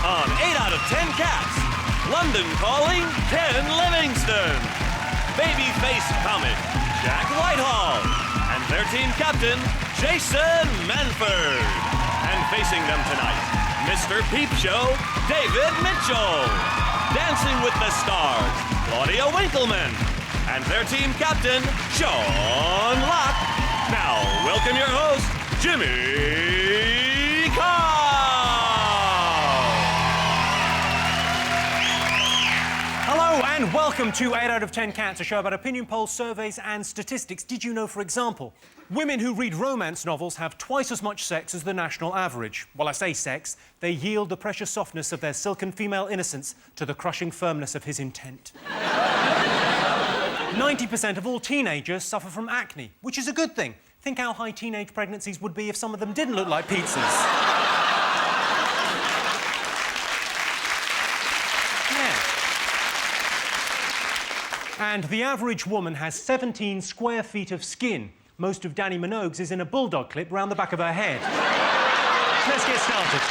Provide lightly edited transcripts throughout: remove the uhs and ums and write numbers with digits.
on 8 out of 10 Cats, London Calling, Ken Livingstone, babyface comic, Jack Whitehall, and their team captain, Jason Manford. And facing them tonight, Mr. Peep Show, David Mitchell. Dancing with the Stars, Claudia Winkleman. And their team captain, Sean Locke. Now, welcome your host, Jimmy Carr. Hello and welcome to 8 out of 10 Cats, a show about opinion polls, surveys and statistics. Did you know, for example, women who read romance novels have twice as much sex as the national average? Well, I say sex, they yield the precious softness of their silken female innocence to the crushing firmness of his intent. 90% of all teenagers suffer from acne, which is a good thing. Think how high teenage pregnancies would be if some of them didn't look like pizzas. And the average woman has 17 square feet of skin. Most of Danny Minogue's is in a bulldog clip round the back of her head. Let's get started.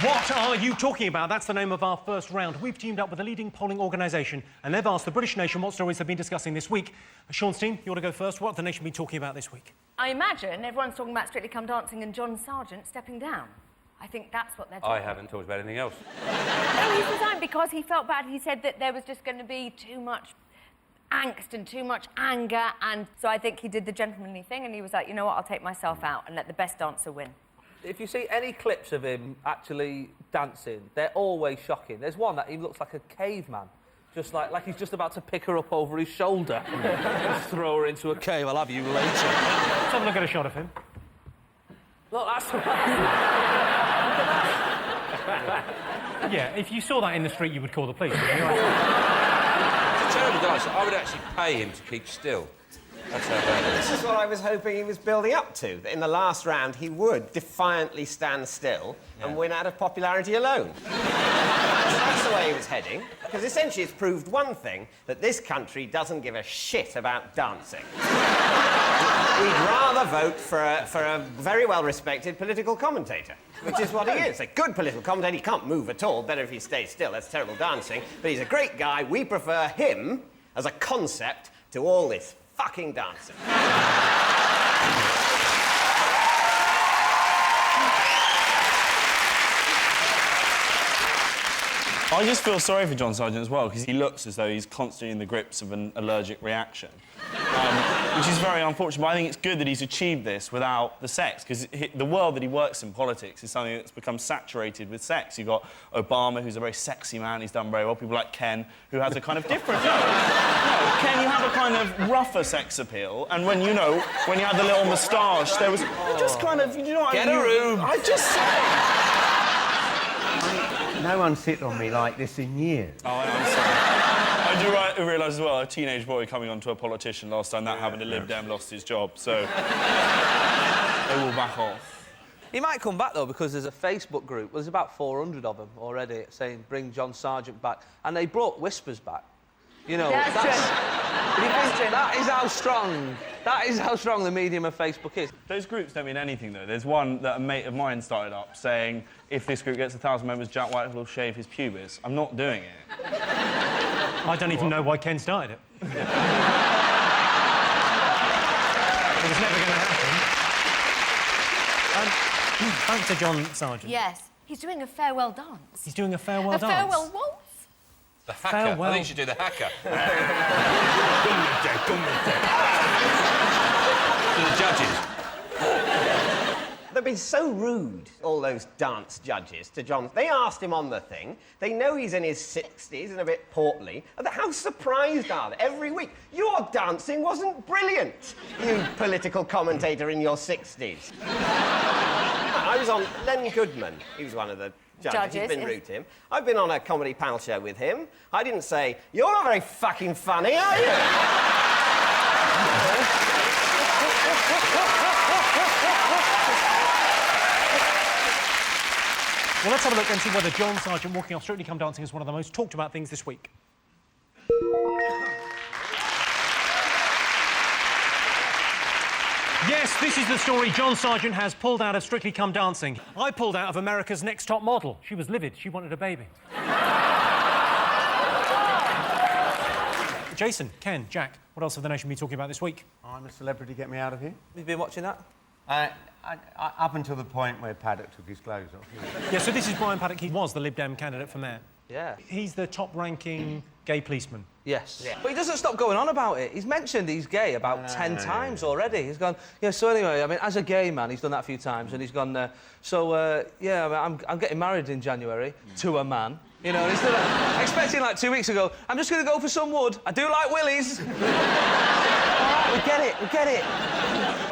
What are you talking about? That's the name of our first round. We've teamed up with a leading polling organisation and they've asked the British nation what stories they've been discussing this week. Sean's team, you want to go first? What have the nation been talking about this week? I imagine everyone's talking about Strictly Come Dancing and John Sargent stepping down. I think that's what they're talking about. I haven't talked about anything else. No, he's resigned because he felt bad. He said that there was just going to be too much angst and too much anger, and so I think he did the gentlemanly thing and he was like, you know what, I'll take myself out and let the best dancer win. If you see any clips of him actually dancing, they're always shocking. There's one that he looks like a caveman, just like he's just about to pick her up over his shoulder and throw her into a cave. I'll have you later. Let's have a look at a shot of him. Look, that's the Yeah, if you saw that in the street, you would call the police, wouldn't you? It's a terrible dancer. I would actually pay him to keep still. That's how bad it is. This is what I was hoping he was building up to, that in the last round he would defiantly stand still and win out of popularity alone. That's the way he was heading, because essentially it's proved one thing, that this country doesn't give a shit about dancing. We'd rather vote for a very well-respected political commentator, which is what he is. A good political commentator. He can't move at all. Better if he stays still. That's terrible dancing. But he's a great guy. We prefer him as a concept to all this fucking dancing. I just feel sorry for John Sargent as well, because he looks as though he's constantly in the grips of an allergic reaction, which is very unfortunate. But I think it's good that he's achieved this without the sex, because the world that he works in, politics, is something that's become saturated with sex. You've got Obama, who's a very sexy man, he's done very well. People like Ken, who has a kind of different... No, Ken, you have a kind of rougher sex appeal, and when you had the little moustache, there was just kind of... You know what Get a room! I just say... No one's hit on me like this in years. Oh, I'm sorry. I do realise as well, a teenage boy coming on to a politician last time, that happened to Lib Dem lost his job, so... they will back off. He might come back, though, because there's a Facebook group. There's about 400 of them already saying, bring John Sargent back. And they brought Whispers back. You know, That's true. That is how strong... That is how strong the medium of Facebook is. Those groups don't mean anything, though. There's one that a mate of mine started up saying, if this group gets 1,000 members, Jack Whitehall will shave his pubis. I'm not doing it. I don't even know why Ken started it. It was never going to happen. Back to John Sargent. Yes, he's doing a farewell dance. He's doing a farewell dance. A farewell waltz? The hacker. Farewell. I think you should do the hacker. To the judges. They've been so rude, all those dance judges, to John. They asked him on the thing. They know he's in his 60s and a bit portly. And how surprised are they? Every week, your dancing wasn't brilliant, you political commentator in your 60s. I was on Len Goodman. He was one of the judges. He's been rude to him. I've been on a comedy pal show with him. I didn't say, you're not very fucking funny, are you? Well, let's have a look and see whether John Sargent walking off Strictly Come Dancing is one of the most talked about things this week. Yes, this is the story John Sargent has pulled out of Strictly Come Dancing. I pulled out of America's Next Top Model. She was livid. She wanted a baby. Jason, Ken, Jack, what else have the nation been talking about this week? I'm a Celebrity, get me out of here. Have you been watching that? Up until the point where Paddock took his clothes off. Yeah, so this is Brian Paddock. He was the Lib Dem candidate for mayor. Yeah. He's the top-ranking gay policeman. Yes. Yeah. But he doesn't stop going on about it. He's mentioned he's gay about 10 times already. He's gone, yeah, so anyway, I mean, as a gay man, he's done that a few times, and he's gone, yeah, I'm getting married in January to a man. You know, instead of expecting, like, 2 weeks ago, I'm just going to go for some wood. I do like willies. All right, we get it.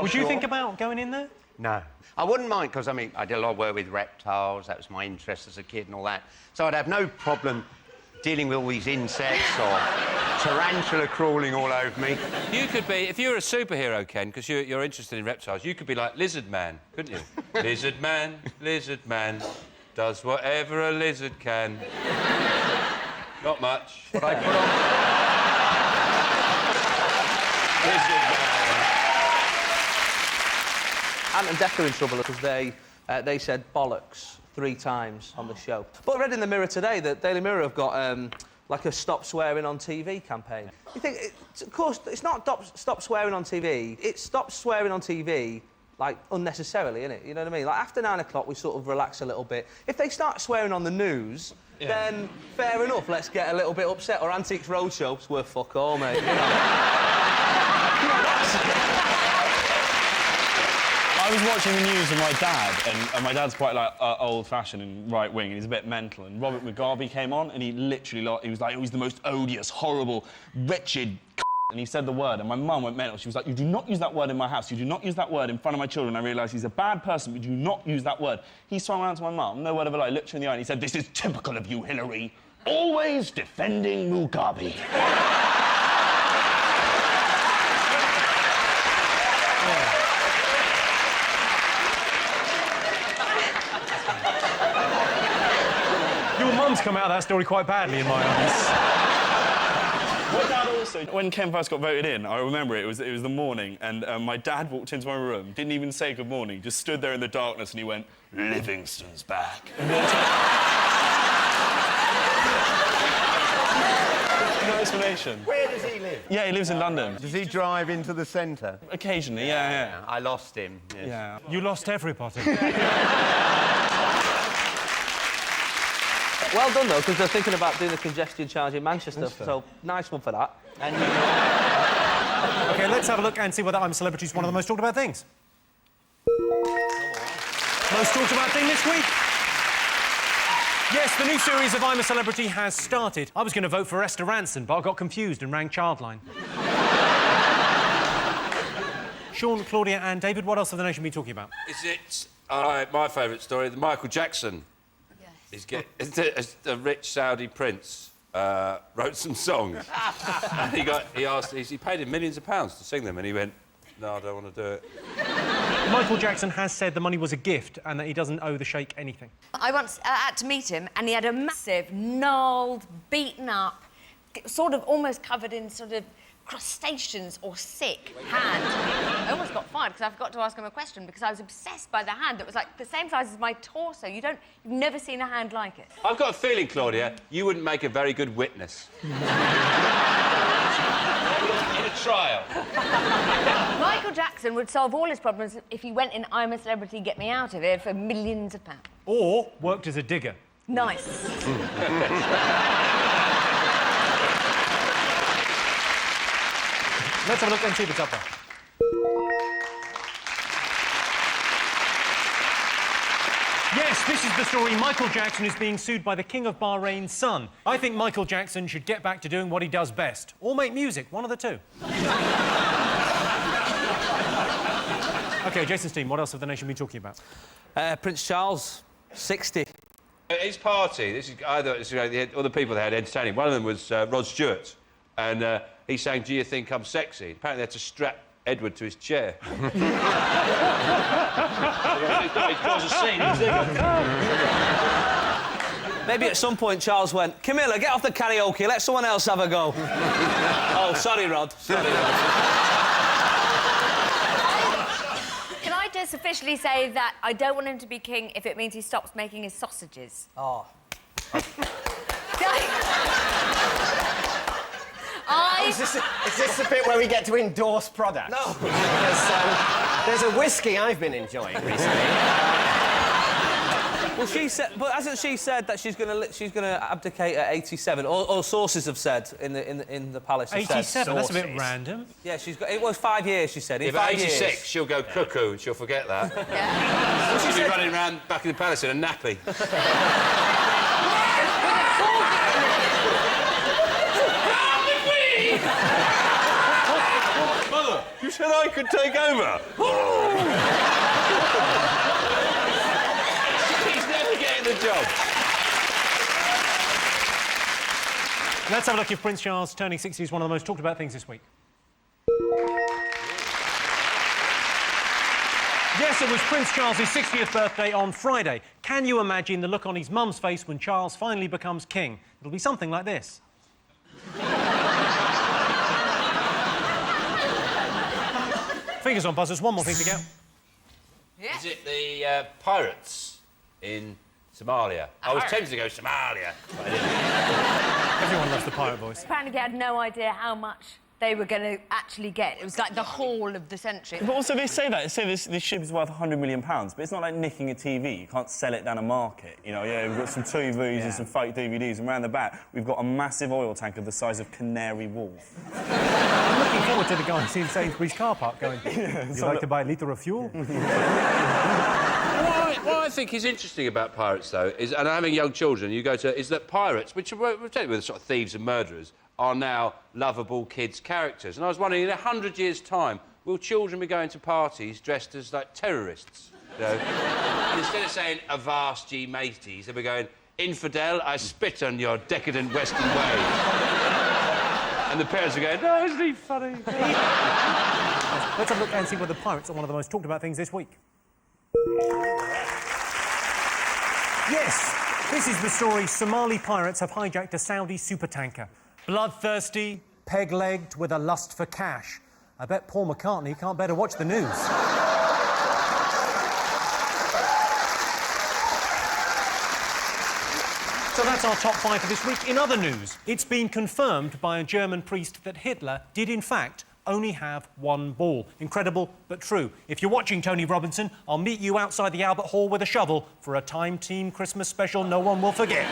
Would you think about going in there? No. I wouldn't mind, because, I mean, I did a lot of work with reptiles. That was my interest as a kid and all that. So I'd have no problem dealing with all these insects or tarantula crawling all over me. You could be, if you were a superhero, Ken, because you're interested in reptiles, you could be like Lizard Man, couldn't you? Lizard Man, does whatever a lizard can. Not much. What I put on... Lizard Man. Ant and Dec are in trouble because they said bollocks 3 times on the show. But I read in the Mirror today that Daily Mirror have got like a stop swearing on TV campaign. You think, of course, it's not stop swearing on TV. It's stop swearing on TV, like, unnecessarily, innit? You know what I mean? Like, after 9 o'clock, we sort of relax a little bit. If they start swearing on the news, then fair enough, let's get a little bit upset. Or Antiques Roadshow, it's worth fuck all, mate. You know? I was watching the news with my dad, and my dad's quite, like, old-fashioned and right-wing, and he's a bit mental, and Robert Mugabe came on, and he literally, he was like, oh, he's the most odious, horrible, wretched and he said the word, and my mum went mental. She was like, you do not use that word in my house. You do not use that word in front of my children. I realised he's a bad person, but you do not use that word. He swung around to my mum, no word of a lie, looked her in the eye, and he said, this is typical of you, Hillary. Always defending Mugabe. Your mum's come out of that story quite badly, in my eyes. My dad also, when Ken first got voted in, I remember it was the morning, and my dad walked into my room, didn't even say good morning, just stood there in the darkness, and he went, Livingstone's back. No explanation. Where does he live? Yeah, he lives in London. Does he drive into the centre? Occasionally, yeah. I lost him. Yes. Yeah. You lost everybody. Well done, though, because they're thinking about doing a congestion charge in Manchester, so nice one for that. And OK, let's have a look and see whether I'm a Celebrity is one of the most talked about things. Most talked about thing this week? Yes, the new series of I'm a Celebrity has started. I was going to vote for Esther Ranson, but I got confused and rang Childline. Sean, Claudia and David, what else have the nation been talking about? Is it my favourite story, the Michael Jackson? A rich Saudi prince wrote some songs. And he paid him millions of pounds to sing them, and he went, no, I don't want to do it. Michael Jackson has said the money was a gift and that he doesn't owe the sheikh anything. I once had to meet him, and he had a massive, gnarled, beaten up, sort of almost covered in sort of crustaceans or sick hand. I almost got fired because I forgot to ask him a question because I was obsessed by the hand that was like the same size as my torso. You've never seen a hand like it. I've got a feeling, Claudia, you wouldn't make a very good witness. In a trial. Michael Jackson would solve all his problems if he went in I'm a Celebrity, Get Me Out of Here for millions of pounds. Or worked as a digger. Nice. Let's have a look and see what's up there. Yes, this is the story. Michael Jackson is being sued by the King of Bahrain's son. I think Michael Jackson should get back to doing what he does best. Or make music, one of the two. OK, Jason's team, what else have the nation been talking about? Prince Charles, 60. His party, I thought the other people they had entertaining. One of them was Rod Stewart, and he sang Do You Think I'm Sexy? Apparently they had to strap Edward to his chair. Maybe at some point Charles went, Camilla, get off the karaoke, let someone else have a go. Oh, sorry, Rod. Sorry, Rod. let's officially say that I don't want him to be king if it means he stops making his sausages. Oh. Is this the bit where we get to endorse products? No. Because there's a whiskey I've been enjoying recently. Well, she said, but hasn't she said that she's going to abdicate at 87? Or sources have said in the palace. 87. That's a bit random. Yeah, she's got. It was 5 years. She said. If at 86, she'll go cuckoo and she'll forget that. Yeah. She'll be running around back in the palace in a nappy. Mother, you said I could take over. He's never getting the job. Let's have a look if Prince Charles turning 60 is one of the most talked about things this week. Yes, it was Prince Charles' 60th birthday on Friday. Can you imagine the look on his mum's face when Charles finally becomes king? It'll be something like this. Fingers on buzzers, one more thing to go. Yes. Is it the pirates in Somalia? I was tempted to go Somalia, but I didn't. Everyone loves the pirate voice. Apparently they had no idea how much they were going to actually get. It was like the haul of the century. But also, they say that. They say this ship is worth £100 million, but it's not like nicking a TV. You can't sell it down a market. You know, yeah, we've got some TVs and some fake DVDs, and round the back, we've got a massive oil tanker the size of Canary Wharf. I'm looking forward to the guy in Sainsbury's car park going, you like to buy a litre of fuel? What I think is interesting about pirates, though, is, and having young children, you go to, is that pirates, which are technically sort of thieves and murderers, are now lovable kids' characters. And I was wondering, in 100 years' time, will children be going to parties dressed as, like, terrorists? You know? And instead of saying, avast ye mateys, they'll be going, infidel, I spit on your decadent Western way. And the parents are going, no, isn't he funny? Let's have a look and see whether pirates are one of the most talked about things this week. Yes, this is the story. Somali pirates have hijacked a Saudi supertanker. Bloodthirsty, peg-legged, with a lust for cash. I bet Paul McCartney can't bear to watch the news. So that's our top 5 for this week. In other news, it's been confirmed by a German priest that Hitler did, in fact, only have one ball. Incredible, but true. If you're watching Tony Robinson, I'll meet you outside the Albert Hall with a shovel for a Time Team Christmas special no one will forget.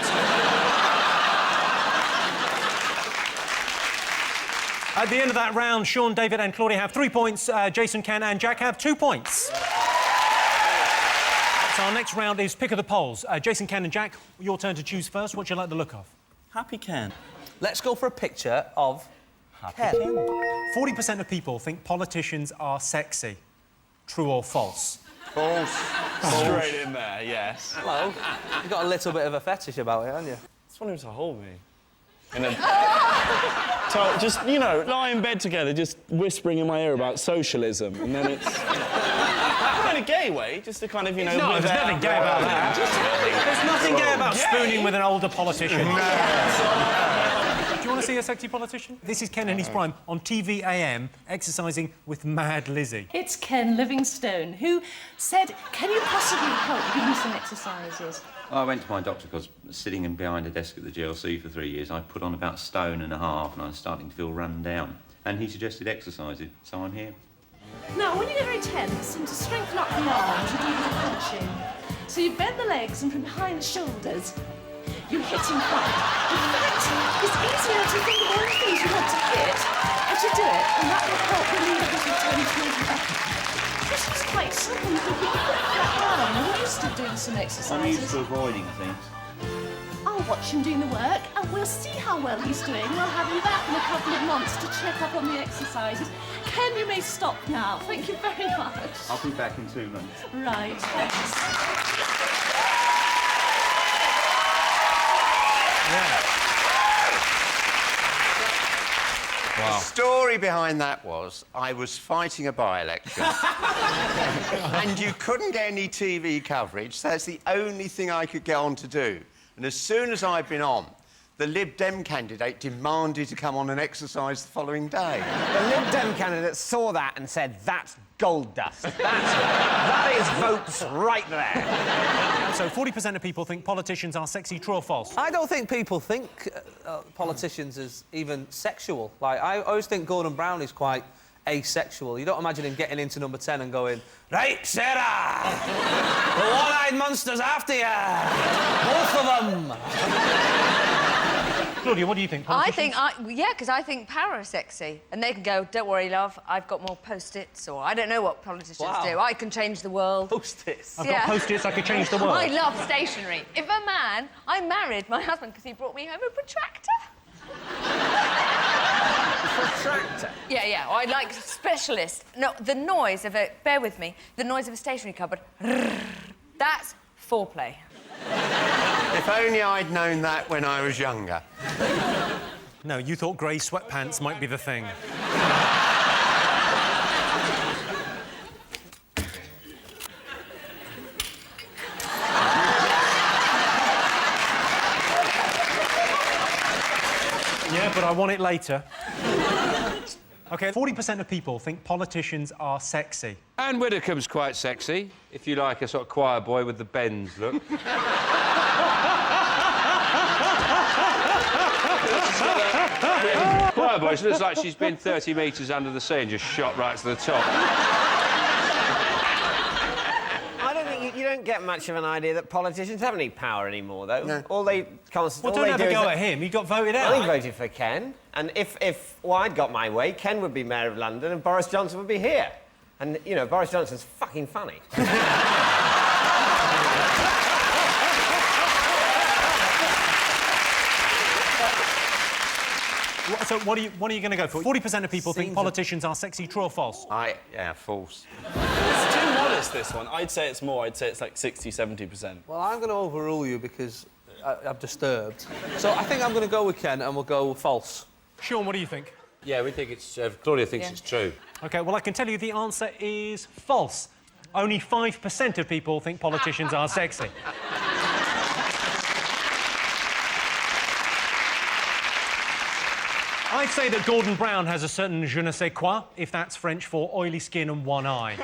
At the end of that round, Sean, David and Claudia have 3 points, Jason, Ken and Jack have 2 points. So our next round is Pick of the Polls. Jason, Ken and Jack, your turn to choose first. What do you like the look of? Happy Ken. Let's go for a picture of Ken. 40% of people think politicians are sexy. True or false? False. Straight in there, yes. Hello. You've got a little bit of a fetish about it, haven't you? I just want him to hold me. And then... so just, you know, lie in bed together, just whispering in my ear about socialism, and then it's... Not in a gay way, just to kind of, you know... No, there's nothing gay about that. There's nothing gay about spooning with an older politician. Do you want to see a sexy politician? This is Ken in his prime on TV AM, exercising with Mad Lizzie. It's Ken Livingstone, who said, can you possibly help give me some exercises? I went to my doctor because sitting behind a desk at the GLC for 3 years, I put on about 1.5 stone and I was starting to feel run down. And he suggested exercising, so I'm here. Now, when you get very tense and to strengthen up the arms, you do a bit of punching. So you bend the legs and from behind the shoulders, you hit in front. In fact, it's easier to think of all the things you want to hit as you do it, and that will help relieve the tension. This is quite simple. You can keep your foot flat down. I'm used to doing some exercises. I'm used to avoiding things. I'll watch him doing the work, and we'll see how well he's doing. We'll have him back in a couple of months to check up on the exercises. Ken, you may stop now. Thank you very much. I'll be back in 2 months. Right, thanks. The story behind that was I was fighting a by-election and you couldn't get any TV coverage, so that's the only thing I could get on to do. And as soon as I'd been on, the Lib Dem candidate demanded to come on and exercise the following day. The Lib Dem candidate saw that and said, that's Gold dust. That is votes right there. So 40% of people think politicians are sexy. True or false? I don't think people think politicians as even sexual. Like, I always think Gordon Brown is quite asexual. You don't imagine him getting into number 10 and going, "Right, Sarah! The one-eyed monster's after you! Both of them!" Claudia, what do you think? Yeah, because I think power is sexy. And they can go, "Don't worry, love, I've got more Post-its," or I don't know what politicians do. I can change the world. Post-its? I've got Post-its, I could change the world. I love stationery. If a man... I married my husband because he brought me home a protractor. Protractor? Yeah, I like specialist. No, the noise of a... Bear with me. The noise of a stationery cupboard. That's foreplay. If only I'd known that when I was younger. No, you thought grey sweatpants might be the thing. Yeah, but I want it later. OK, 40% of people think politicians are sexy. Anne Widdecombe's quite sexy, if you like a sort of choir boy with the bends look. Choir boy, she looks like she's been 30 metres under the sea and just shot right to the top. I don't think you don't get much of an idea that politicians have any power anymore, though. No. All they Well, don't have a go at him. He got voted out. Well, he voted for Ken. And if I'd got my way, Ken would be Mayor of London and Boris Johnson would be here. And, you know, Boris Johnson's fucking funny. So what are you going to go for? 40% of people think politicians are sexy. True or false? Yeah, false. It's too modest, this one. I'd say it's more. I'd say it's like 60, 70%. Well, I'm going to overrule you because I'm disturbed. So I think I'm going to go with Ken and we'll go false. Sean, what do you think? Yeah, we think it's... Claudia thinks it's true. OK, well, I can tell you the answer is false. Only 5% of people think politicians are sexy. I'd say that Gordon Brown has a certain je ne sais quoi, if that's French for oily skin and one eye.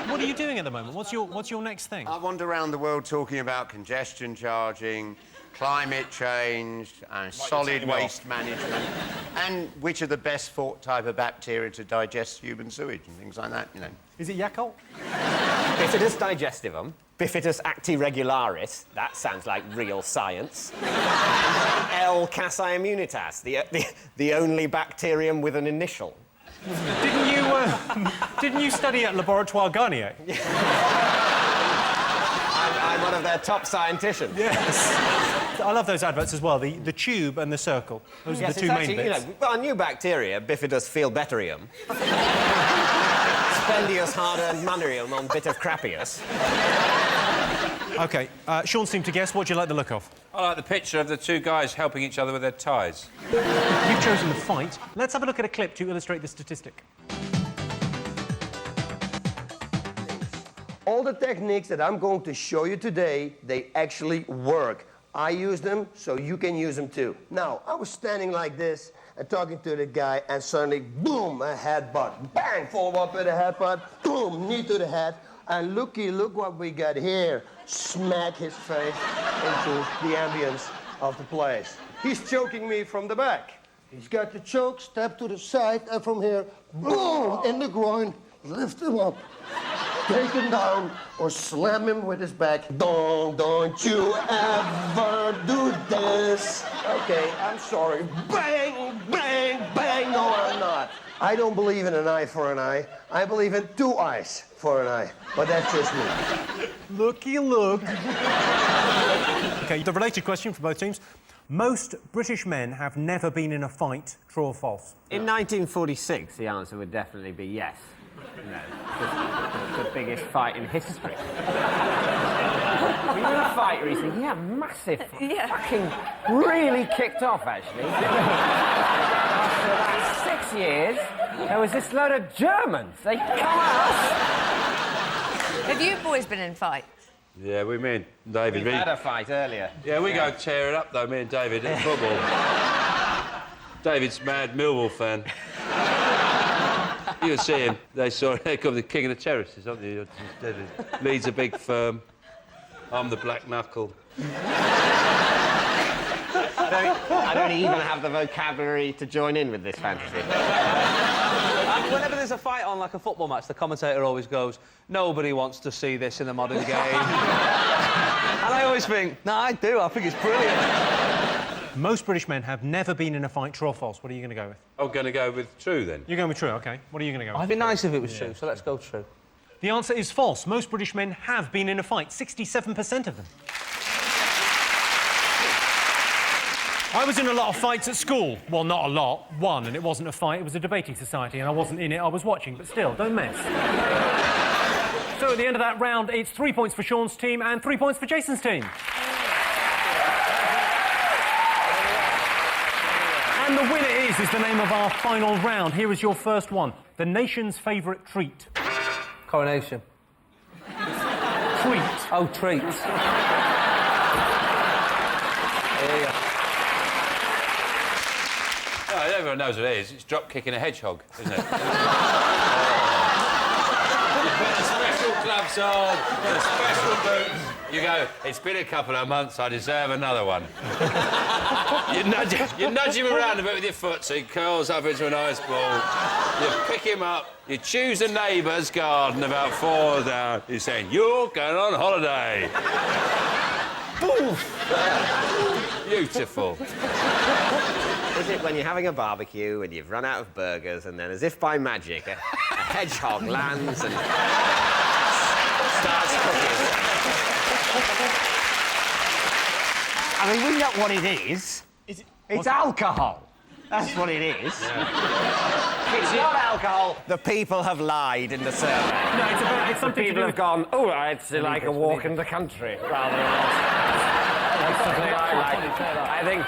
What are you doing at the moment? What's your next thing? I wander around the world talking about congestion charging, climate change, and solid waste management, and which are the best fought type of bacteria to digest human sewage and things like that, you know. Is it Yakult? Bifidus digestivum, Bifidus actiregularis, that sounds like real science. L. casei immunitas, the only bacterium with an initial. Didn't you study at Laboratoire Garnier? I'm one of their top scienticians. Yes. I love those adverts as well, the tube and the circle. Those are the two main bits. You know, we've got a new bacteria, Bifidus feelbetterium. Spendius hard-earned monerium on bit of crappius. OK, Sean seemed to guess. What do you like the look of? I like the picture of the two guys helping each other with their ties. You've chosen the fight. Let's have a look at a clip to illustrate the statistic. All the techniques that I'm going to show you today, they actually work. I use them, so you can use them too. Now, I was standing like this and talking to the guy, and suddenly, boom, a headbutt. Bang, follow up with a headbutt. Boom, knee to the head. And look what we got here. Smack his face into the ambience of the place. He's choking me from the back. He's got the choke, step to the side, and from here, boom, in the groin, lift him up. Take him down or slam him with his back. Don't you ever do this. Okay, I'm sorry. Bang, bang, bang. No, I'm not. I don't believe in an eye for an eye. I believe in 2 eyes for an eye. But that's just me. Looky look. OK, the related question for both teams. Most British men have never been in a fight. True or false? In 1946, the answer would definitely be yes. You know, the biggest fight in history. Were you in a fight recently? Yeah, massive. Yeah. Fucking really kicked off, actually. After about 6 years, there was this load of Germans. They come at us. Have you boys been in fights? Yeah, me and David. We had a fight earlier. Yeah, we go tear it up, though, me and David, at football. David's mad Millwall fan. You see him. They saw they call him the king of the terraces, aren't they? Leads a big firm. I'm the black knuckle. I don't even have the vocabulary to join in with this fantasy. Whenever there's a fight on, like a football match, the commentator always goes, nobody wants to see this in the modern game. And I always think, no, I do. I think it's brilliant. Most British men have never been in a fight. True or false? What are you going to go with? I'm going to go with true, then. You're going with true, OK. What are you going to go with? It'd be nice if it was true, so let's go true. The answer is false. Most British men have been in a fight. 67% of them. I was in a lot of fights at school. Well, not a lot. One, and it wasn't a fight, it was a debating society, and I wasn't in it, I was watching, but still, don't mess. So at the end of that round, it's 3 points for Sean's team and 3 points for Jason's team. And the winner is the name of our final round. Here is your first one. The nation's favourite treat. Coronation. Treat. Oh, treat. There you go. Oh, everyone knows what it is. It's drop kicking a hedgehog, isn't it? You put the special gloves on, the special boots. You go, it's been a couple of months, I deserve another one. you nudge him around a bit with your foot so he curls up into an ice ball. You pick him up, you choose a neighbour's garden about 4 down. You're saying, you're going on holiday. Poof! Beautiful. Is it when you're having a barbecue and you've run out of burgers and then, as if by magic, a hedgehog lands and starts cooking? I mean, we know what it is. It's alcohol. That's what it is. Yeah. It's not alcohol. The people have lied in the survey. No, it's something People have gone, oh, it's like a walk in the country, rather than... That's something I like. I think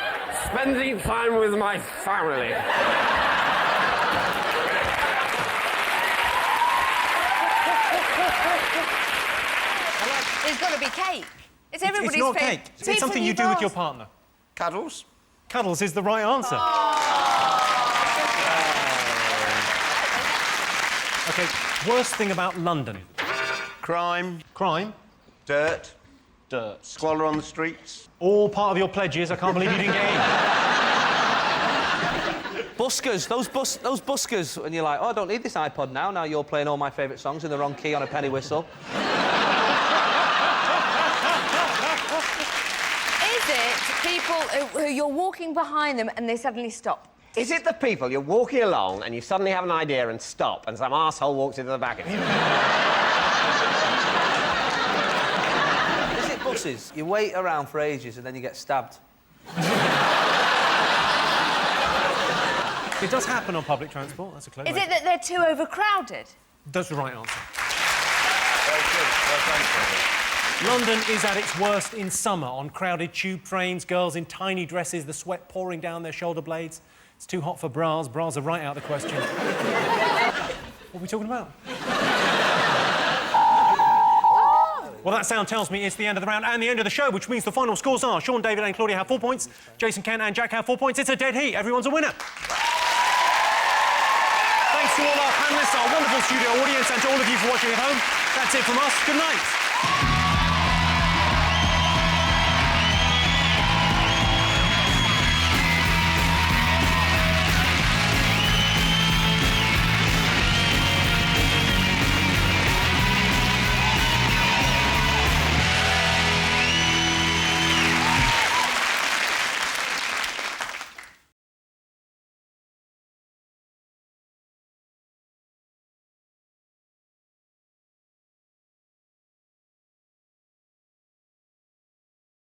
spending time with my family. There's got to be cake. It's everybody's It's not favourite. cake. It's something you do with your partner. Cuddles? Cuddles is the right answer. OK, worst thing about London. Crime. Crime. Dirt. Dirt. Squalor on the streets. All part of your pledges. I can't believe you didn't get in. Buskers, those buskers, and you're like, oh, I don't need this iPod now. Now you're playing all my favourite songs in the wrong key on a penny whistle. Is it people who you're walking behind them and they suddenly stop? Is it the people you're walking along and you suddenly have an idea and stop and some arsehole walks into the back of you? Is it buses? You wait around for ages and then you get stabbed. It does happen on public transport. That's a clever. Is it that they're too overcrowded? That's the right answer. Very good. Well done, Tony. London is at its worst in summer, on crowded tube trains, girls in tiny dresses, the sweat pouring down their shoulder blades. It's too hot for bras. Bras are right out of the question. What are we talking about? Well, that sound tells me it's the end of the round and the end of the show, which means the final scores are Sean, David and Claudia have 4 points, Jason, Ken and Jack have 4 points. It's a dead heat. Everyone's a winner. Thanks to all our panellists, our wonderful studio audience, and to all of you for watching at home. That's it from us. Good night.